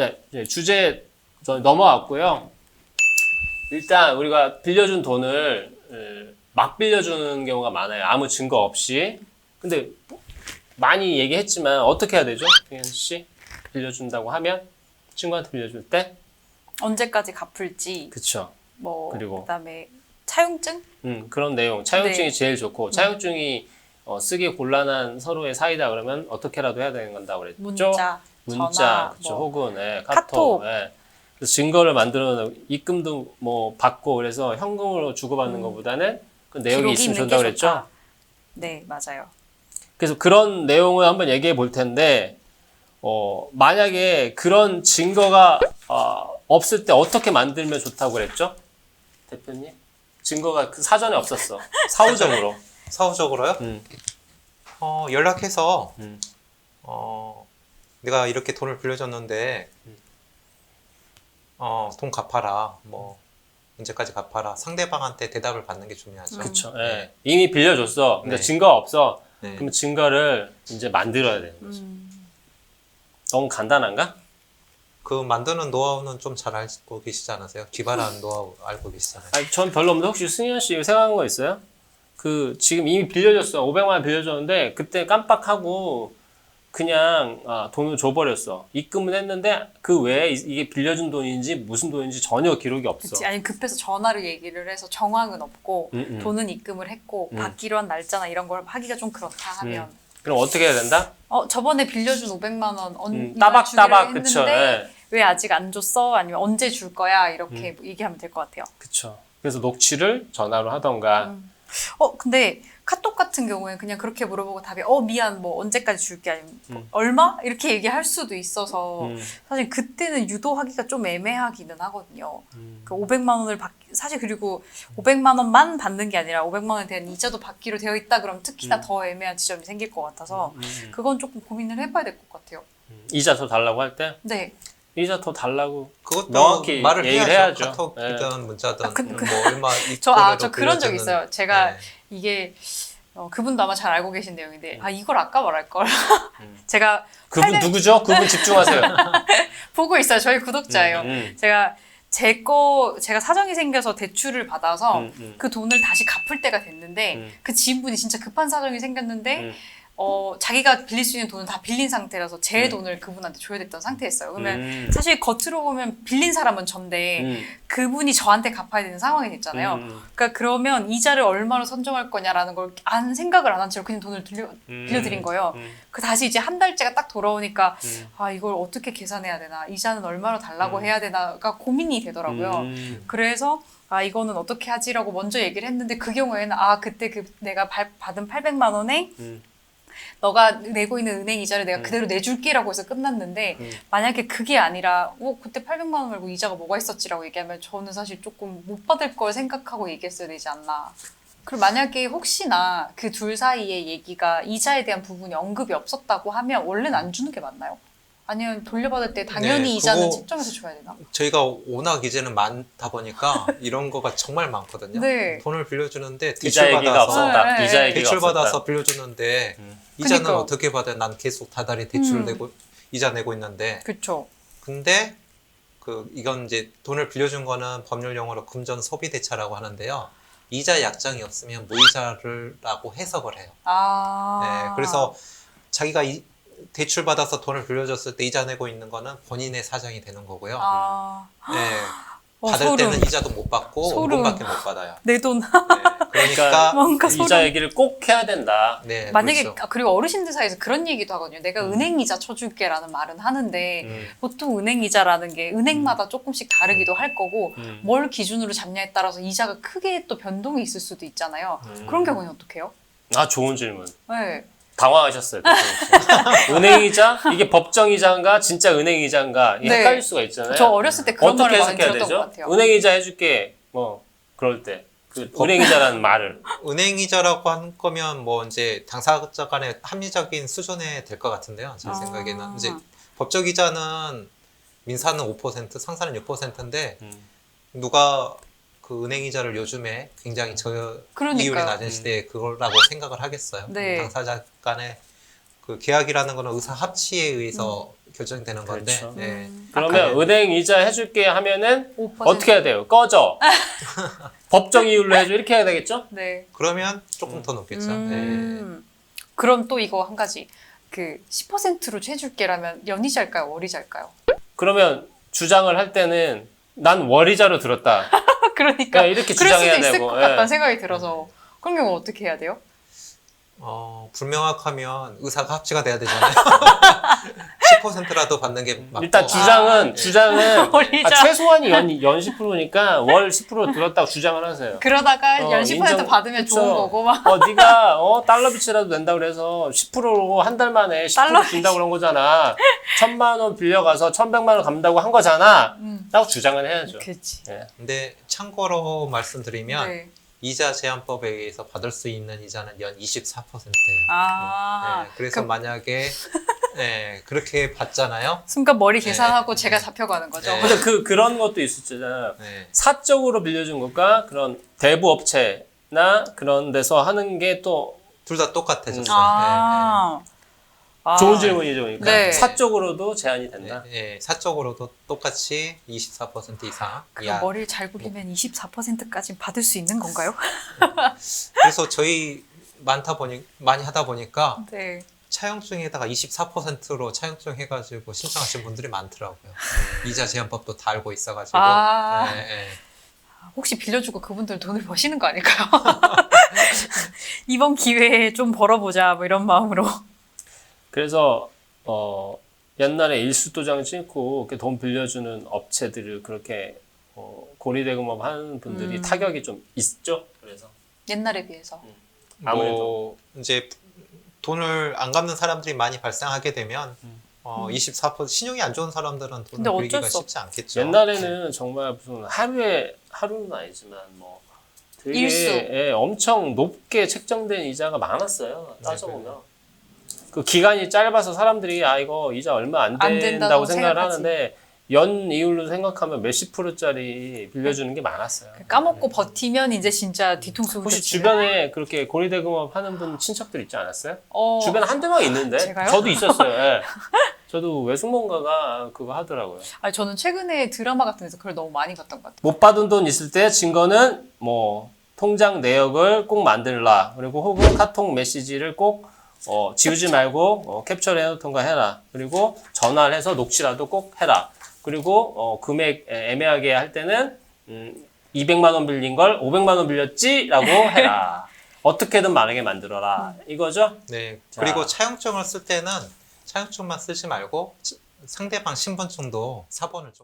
이제 주제 넘어왔고요. 일단 우리가 빌려준 돈을 막 빌려주는 경우가 많아요. 아무 증거 없이. 근데 많이 얘기했지만 어떻게 해야 되죠? 김현 씨? 빌려준다고 하면 친구한테 빌려줄 때 언제까지 갚을지. 그쵸. 뭐 그리고 그다음에 차용증? 그런 내용. 차용증이 네. 제일 좋고 차용증이 쓰기 곤란한 서로의 사이다 그러면 어떻게라도 해야 되는 건다고 그랬죠? 문자, 전화, 그쵸. 뭐 혹은 카톡. 카톡. 그래서 증거를 만들어 입금도 뭐 받고 그래서 현금으로 주고받는 것보다는 그 내용이 기록이 있으면 있는 좋다고 게 그랬죠? 좋다. 네, 맞아요. 그래서 그런 내용을 한번 얘기해 볼 텐데 만약에 그런 증거가 없을 때 어떻게 만들면 좋다고 그랬죠? 대표님? 증거가 그 사전에 없었어. 사후적으로. 사후적으로요? 연락해서 음. 내가 이렇게 돈을 빌려줬는데 돈 갚아라. 뭐 언제까지 갚아라. 상대방한테 대답을 받는 게 중요하죠. 그쵸. 예. 이미 빌려줬어. 근데 네. 증거가 없어. 네. 그럼 증거를 이제 만들어야 되는 거지. 너무 간단한가? 그 만드는 노하우는 좀 잘 알고 계시지 않으세요? 기발한 노하우 알고 계시잖아요. 아니, 전 별로 없는데 혹시 승현 씨 생각한 거 있어요? 지금 이미 빌려줬어. 500만 원 빌려줬는데 그때 깜빡하고 그냥 돈을 줘버렸어. 입금은 했는데 그 외에 이게 빌려준 돈인지 무슨 돈인지 전혀 기록이 없어. 그치. 아니 급해서 전화로 얘기를 해서 정황은 없고 돈은 입금을 했고 음. 받기로 한 날짜나 이런 걸 하기가 좀 그렇다 하면 그럼 어떻게 해야 된다? 저번에 빌려준 500만 원 따박따박 주기로 그쵸. 했는데 예. 왜 아직 안 줬어? 아니면 언제 줄 거야? 이렇게 얘기하면 될 것 같아요. 그쵸. 그래서 녹취를 전화로 하던가. 근데 카톡 같은 경우에 그냥 그렇게 물어보고 답이 미안 뭐 언제까지 줄게 아니면 얼마? 이렇게 얘기할 수도 있어서 사실 그때는 유도하기가 좀 애매하기는 하거든요. 그 500만 원을 사실 그리고 500만 원만 받는 게 아니라 500만 원에 대한 이자도 받기로 되어 있다 그러면 특히나 더 애매한 지점이 생길 것 같아서 그건 조금 고민을 해봐야 될 것 같아요. 이자 더 달라고 할 때? 네. 이자 더 달라고 그것도 명확히 말을 얘기를 해야죠. 해야죠. 카톡이든 문자든 그- 뭐 얼마 저 그런 적 빌려주는- 있어요. 제가 네. 이게 그분도 아마 잘 알고 계신 내용인데 이걸 아까 말할 걸. 제가 그분 누구죠? 그분 집중하세요. 보고 있어요. 저희 구독자예요. 제가 제가 사정이 생겨서 대출을 받아서 그 돈을 다시 갚을 때가 됐는데 그 지인분이 진짜 급한 사정이 생겼는데 자기가 빌릴 수 있는 돈은 다 빌린 상태라서 제 돈을 그분한테 줘야 됐던 상태였어요. 그러면 사실 겉으로 보면 빌린 사람은 전데 그분이 저한테 갚아야 되는 상황이 됐잖아요. 그러니까 그러면 이자를 얼마로 선정할 거냐라는 걸 생각을 안 한 채로 그냥 돈을 빌려드린 거예요. 그 다시 이제 한 달째가 딱 돌아오니까 이걸 어떻게 계산해야 되나, 이자는 얼마로 달라고 해야 되나가 고민이 되더라고요. 그래서 이거는 어떻게 하지라고 먼저 얘기를 했는데 그 경우에는 그때 내가 받은 800만 원에 너가 내고 있는 은행 이자를 내가 그대로 내줄게라고 해서 끝났는데 만약에 그게 아니라 그때 800만 원 말고 이자가 뭐가 있었지라고 얘기하면 저는 사실 조금 못 받을 걸 생각하고 얘기했어야 되지 않나. 그리고 만약에 혹시나 그 둘 사이의 얘기가 이자에 대한 부분이 언급이 없었다고 하면 원래는 안 주는 게 맞나요? 아니면 돌려받을 때 당연히 네, 이자는 그거 책정해서 줘야 되나? 저희가 워낙 이제는 많다 보니까 이런 거가 정말 많거든요. 네. 돈을 빌려주는데 이자 얘기가 대출받아서 없었다. 네, 이자 네. 얘기가 대출받아서 없었다. 빌려주는데 이자는 그러니까. 어떻게 받아? 난 계속 다달이 대출을 내고 이자 내고 있는데 그렇죠. 근데 이건 이제 돈을 빌려준 거는 법률 용어로 금전 소비 대차라고 하는데요. 이자 약정이 없으면 무이자라고 해석을 해요. 네, 그래서 자기가 대출 받아서 돈을 빌려줬을 때 이자 내고 있는 거는 본인의 사정이 되는 거고요. 네, 받을 소름. 때는 이자도 못 받고 소름. 원금밖에 못 받아요. 내 돈. 네, 그러니까 뭔가 이자 소름. 얘기를 꼭 해야 된다. 네, 만약에 그렇죠. 그리고 어르신들 사이에서 그런 얘기도 하거든요. 내가 은행 이자 쳐줄게라는 말은 하는데 보통 은행 이자라는 게 은행마다 조금씩 다르기도 할 거고 뭘 기준으로 잡냐에 따라서 이자가 크게 또 변동이 있을 수도 있잖아요. 그런 경우는 어떡해요? 좋은 질문. 네. 당황하셨어요. 은행이자? 이게 법정이자인가? 진짜 은행이자인가? 이게 네. 헷갈릴 수가 있잖아요. 저 어렸을 때 그런 어떻게 말을 많이 해석해야 들었던 되죠? 것 같아요. 은행이자 해줄게. 뭐 그럴 때. 은행이자라는 말을. 은행이자라고 한 거면 뭐 이제 당사자 간의 합리적인 수준에 될 것 같은데요. 제 생각에는 이제 법적 이자는 민사는 5%, 상사는 6%인데 누가 그 은행 이자를 요즘에 굉장히 그러니까요. 이율이 낮은 시대에 그거라고 생각을 하겠어요. 네. 당사자 간의 그 계약이라는 거는 의사 합치에 의해서 결정되는 건데. 그렇죠. 예. 그러면 은행 이자 해줄게 하면은 5%. 어떻게 해야 돼요? 꺼져. 법정 이율로 해줘. 이렇게 해야 되겠죠? 네. 그러면 조금 더 높겠죠. 그럼 또 이거 한 가지. 그 10%로 해줄게라면 연이자일까요? 월이자일까요? 그러면 주장을 할 때는 난 월이자로 들었다. 그러니까 이렇게 그럴 수도 주장해야 있을 되고. 것 같다는 예. 생각이 들어서 그런 경우 어떻게 해야 돼요? 불명확하면 의사가 합치가 돼야 되잖아요. 10%라도 받는 게 맞고. 일단 주장은 월이자. 최소한이 연 10%니까 월 10% 들었다고 주장을 하세요. 그러다가 연 10% 인정- 받으면 그쵸. 좋은 거고 막. 네가 달러 빚이라도 낸다 그래서 10%로 한 달 만에 10% 달러 준다고 그런 거잖아. 1,000만 원 빌려가서 1,100만 원 갚는다고 한 거잖아. 라고 주장을 해야죠. 그렇지. 예. 근데 참고로 말씀드리면 네. 이자 제한법에 의해서 받을 수 있는 이자는 연 24%예요. 아. 그래서 그럼 만약에 그렇게 받잖아요. 순간 머리 네. 계산하고 제가 잡혀가는 거죠. 네. 근데 그런 것도 있었잖아요. 네. 사적으로 빌려준 것과 그런 대부 업체나 그런 데서 하는 게 또 둘 다 똑같아졌어요. 아. 아. 좋은 질문이죠. 그러니까 네. 사적으로도 제한이 된다. 사적으로도 똑같이 24% 이상. 그럼 머리를 잘 굴리면 24%까지 받을 수 있는 건가요? 그래서 저희 많이 하다 보니까 네. 차용증에다가 24%로 차용증 해가지고 신청하신 분들이 많더라고요. 이자 제한법도 다 알고 있어가지고. 아. 네. 혹시 빌려주고 그분들 돈을 버시는 거 아닐까요? 이번 기회에 좀 벌어보자 뭐 이런 마음으로. 그래서 옛날에 일수도장 찍고 이렇게 돈 빌려주는 업체들을 그렇게 고리대금업 하는 분들이 타격이 좀 있죠. 그래서 옛날에 비해서. 아무래도. 이제 돈을 안 갚는 사람들이 많이 발생하게 되면 24% 신용이 안 좋은 사람들은 근데 돈을 어쩔 빌리기가 수 쉽지 않겠죠. 옛날에는 정말 무슨 하루는 아니지만 뭐 되게 일수. 엄청 높게 책정된 이자가 많았어요. 따져보면. 그 기간이 짧아서 사람들이 이거 이자 얼마 안 안 된다고 된다고 생각을 생각하지. 하는데 연 이율로 생각하면 몇십 프로짜리 빌려주는 게 많았어요. 까먹고 버티면 이제 진짜 뒤통수 혹시 후려치는. 주변에 그렇게 고리대금업 하는 분 친척들 있지 않았어요? 주변에 한두 명 있는데 제가요? 저도 있었어요. 예. 저도 외숙모가가 그거 하더라고요. 아니, 저는 최근에 드라마 같은 데서 그걸 너무 많이 봤던 것 같아요. 못 받은 돈 있을 때 증거는 뭐 통장 내역을 꼭 만들라. 그리고 혹은 카톡 메시지를 꼭 지우지 말고 캡처를 해놓던가 해라. 그리고 전화를 해서 녹취라도 꼭 해라. 그리고 금액 애매하게 할 때는 200만 원 빌린 걸 500만 원 빌렸지라고 해라. 어떻게든 말하게 만들어라. 이거죠? 네. 자. 그리고 차용증을 쓸 때는 차용증만 쓰지 말고 상대방 신분증도 4번을 좀